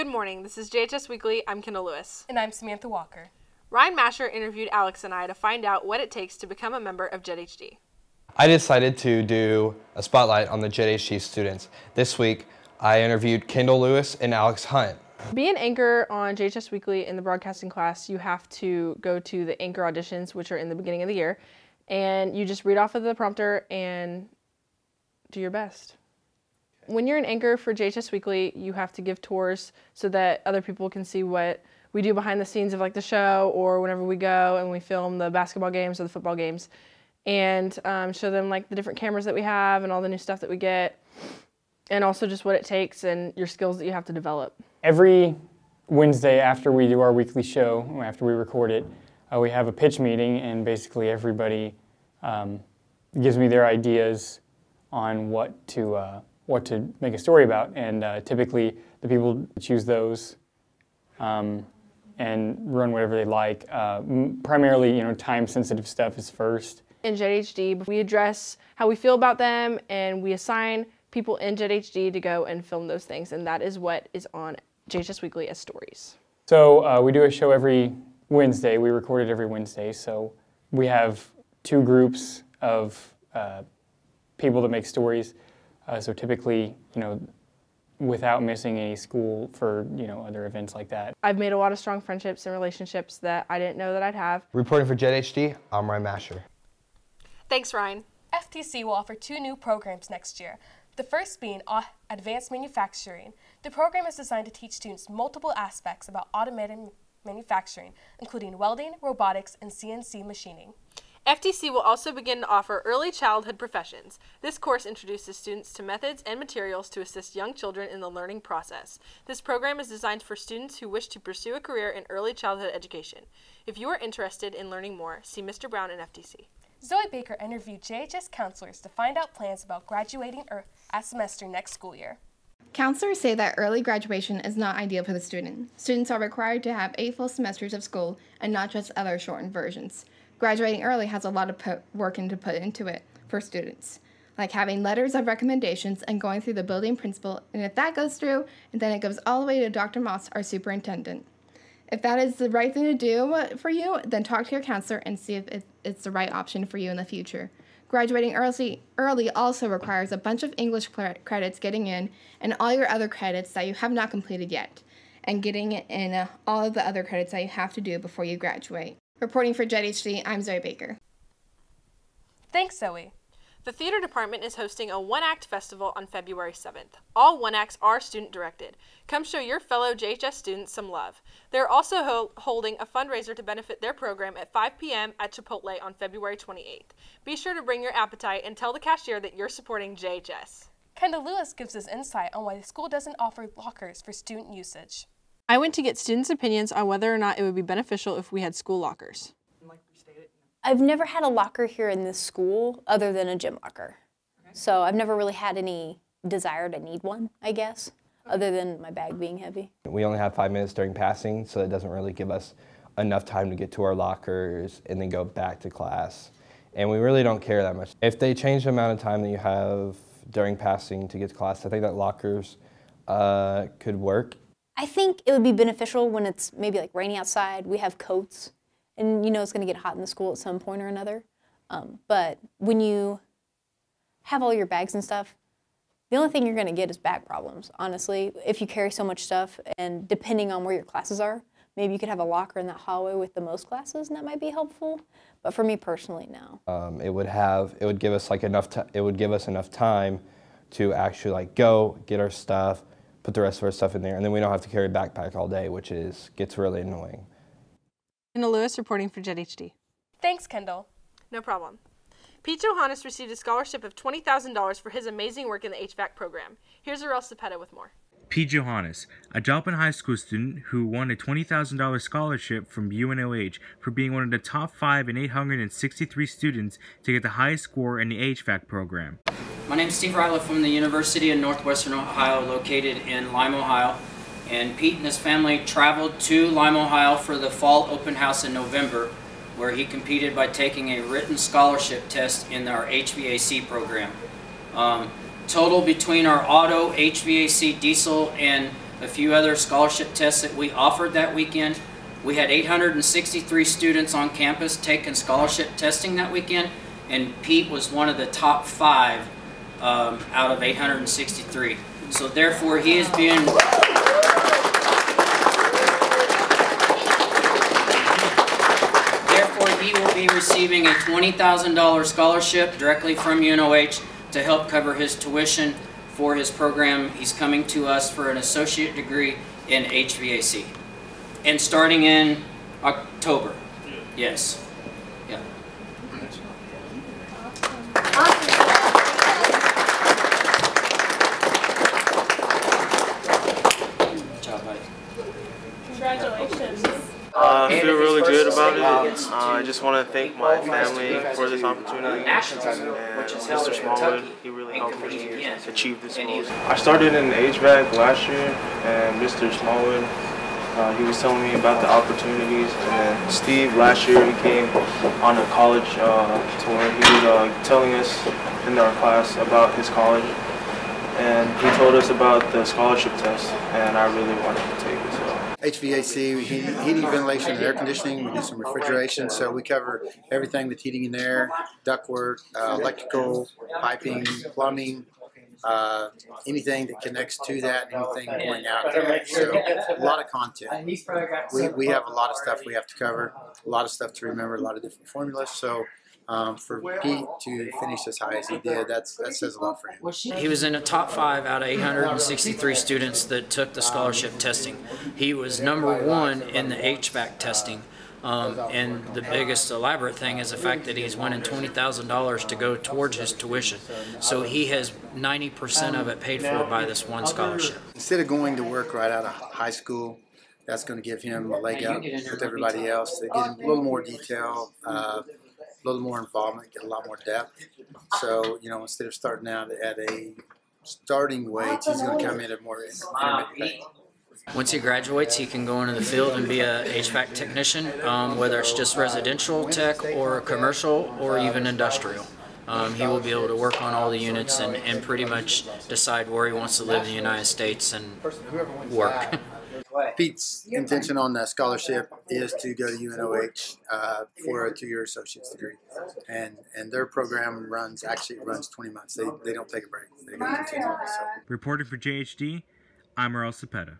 Good morning. This is JHS Weekly. I'm Kendall Lewis. And I'm Samantha Walker. Ryan Masher interviewed Alex and I to find out what it takes to become a member of JHD. I decided to do a spotlight on the JHD students. This week, I interviewed Kendall Lewis and Alex Hunt. To be an anchor on JHS Weekly in the broadcasting class, you have to go to the anchor auditions, which are in the beginning of the year, and you just read off of the prompter and do your best. When you're an anchor for JHS Weekly, you have to give tours so that other people can see what we do behind the scenes of like the show, or whenever we go and we film the basketball games or the football games, and show them like the different cameras that we have and all the new stuff that we get, and also just what it takes and your skills that you have to develop. Every Wednesday after we do our weekly show, after we record it, we have a pitch meeting, and basically everybody gives me their ideas on what to make a story about, and typically the people choose those and run whatever they like. Primarily, time-sensitive stuff is first. In JHD, we address how we feel about them, and we assign people in JHD to go and film those things, and that is what is on JHS Weekly as stories. So we do a show every Wednesday. We record it every Wednesday, so we have two groups of people that make stories. So typically, without missing any school for, other events like that. I've made a lot of strong friendships and relationships that I didn't know that I'd have. Reporting for JHD, I'm Ryan Masher. Thanks, Ryan. FTC will offer 2 new programs next year. The first being Advanced Manufacturing. The program is designed to teach students multiple aspects about automated manufacturing, including welding, robotics, and CNC machining. FTC will also begin to offer Early Childhood Professions. This course introduces students to methods and materials to assist young children in the learning process. This program is designed for students who wish to pursue a career in early childhood education. If you are interested in learning more, see Mr. Brown in FTC. Zoe Baker interviewed JHS counselors to find out plans about graduating a semester next school year. Counselors say that early graduation is not ideal for the student. Students are required to have 8 full semesters of school and not just other shortened versions. Graduating early has a lot of work to put into it for students, like having letters of recommendations and going through the building principal, and if that goes through, then it goes all the way to Dr. Moss, our superintendent. If that is the right thing to do for you, then talk to your counselor and see if it's the right option for you in the future. Graduating early also requires a bunch of English credits getting in, and all your other credits that you have not completed yet, and getting in all of the other credits that you have to do before you graduate. Reporting for JHD, I'm Zoe Baker. Thanks, Zoe. The theater department is hosting a one-act festival on February 7th. All one-acts are student-directed. Come show your fellow JHS students some love. They're also holding a fundraiser to benefit their program at 5 p.m. at Chipotle on February 28th. Be sure to bring your appetite and tell the cashier that you're supporting JHS. Kendall Lewis gives us insight on why the school doesn't offer lockers for student usage. I went to get students' opinions on whether or not it would be beneficial if we had school lockers. I've never had a locker here in this school other than a gym locker. Okay. So I've never really had any desire to need one, I guess, other than my bag being heavy. We only have 5 minutes during passing, so it doesn't really give us enough time to get to our lockers and then go back to class. And we really don't care that much. If they change the amount of time that you have during passing to get to class, I think that lockers could work. I think it would be beneficial when it's maybe like rainy outside, we have coats, and it's going to get hot in the school at some point or another. But when you have all your bags and stuff, the only thing you're going to get is bag problems, honestly. If you carry so much stuff, and depending on where your classes are, maybe you could have a locker in that hallway with the most classes, and that might be helpful. But for me personally, no. It would give us enough time to actually go get our stuff, put the rest of our stuff in there, and then we don't have to carry a backpack all day, which gets really annoying. Kendall Lewis reporting for JHD. Thanks, Kendall. No problem. Pete Johannes received a scholarship of $20,000 for his amazing work in the HVAC program. Here's Arel Cepeda with more. Pete Johannes, a Jalpan High School student who won a $20,000 scholarship from UNOH for being one of the top 5 in 863 students to get the highest score in the HVAC program. My name is Steve Ryla from the University of Northwestern Ohio, located in Lime, Ohio. And Pete and his family traveled to Lime, Ohio for the fall open house in November, where he competed by taking a written scholarship test in our HVAC program. Total between our auto, HVAC, diesel, and a few other scholarship tests that we offered that weekend. We had 863 students on campus taking scholarship testing that weekend, and Pete was one of the top 5 out of 863. So therefore, he is being he will be receiving a $20,000 scholarship directly from UNOH to help cover his tuition for his program. He's coming to us for an associate degree in HVAC. And starting in October. Yes. Yeah. Good job, buddy. Congratulations. I feel really good about it. I just want to thank my family for this opportunity, and Mr. Smallwood, he really helped me achieve this goal. I started in HVAC last year, and Mr. Smallwood, he was telling me about the opportunities, and then Steve last year he came on a college tour. He was telling us in our class about his college, and he told us about the scholarship test, and I really wanted to take it. HVAC, heating, ventilation, and air conditioning. We do some refrigeration, so we cover everything with heating and air, ductwork, electrical, piping, plumbing, anything that connects to that, anything going out there. So a lot of content. We have a lot of stuff we have to cover, a lot of stuff to remember, a lot of different formulas. So for Pete to finish as high as he did, that says a lot for him. He was in the top 5 out of 863 students that took the scholarship testing. He was #1 in the HVAC testing. And the biggest elaborate thing is the fact that he's winning $20,000 to go towards his tuition. So he has 90% of it paid for by this one scholarship. Instead of going to work right out of high school, that's going to give him a leg up with everybody else. They get him a little more detail, a little more involvement, get a lot more depth. So, you know, instead of starting out at a starting wage, he's going to come in at more intermittent pay. Once he graduates, he can go into the field and be a HVAC technician, whether it's just residential tech or commercial or even industrial. He will be able to work on all the units and pretty much decide where he wants to live in the United States and work. Pete's intention on that scholarship is to go to UNOH for a 2-year associate's degree, and their program runs 20 months. They don't take a break. They go continue. So. Reporting for JHD, I'm Earl Cepeda.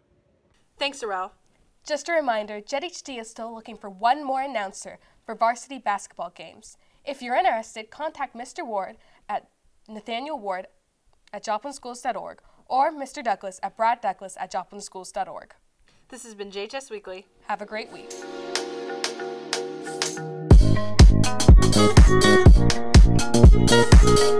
Thanks, Arel. Just a reminder, JHD is still looking for one more announcer for varsity basketball games. If you're interested, contact Mr. Ward at nathanielward@joplinschools.org or Mr. Douglas at braddouglas@joplinschools.org. This has been JHS Weekly. Have a great week. We'll be right back.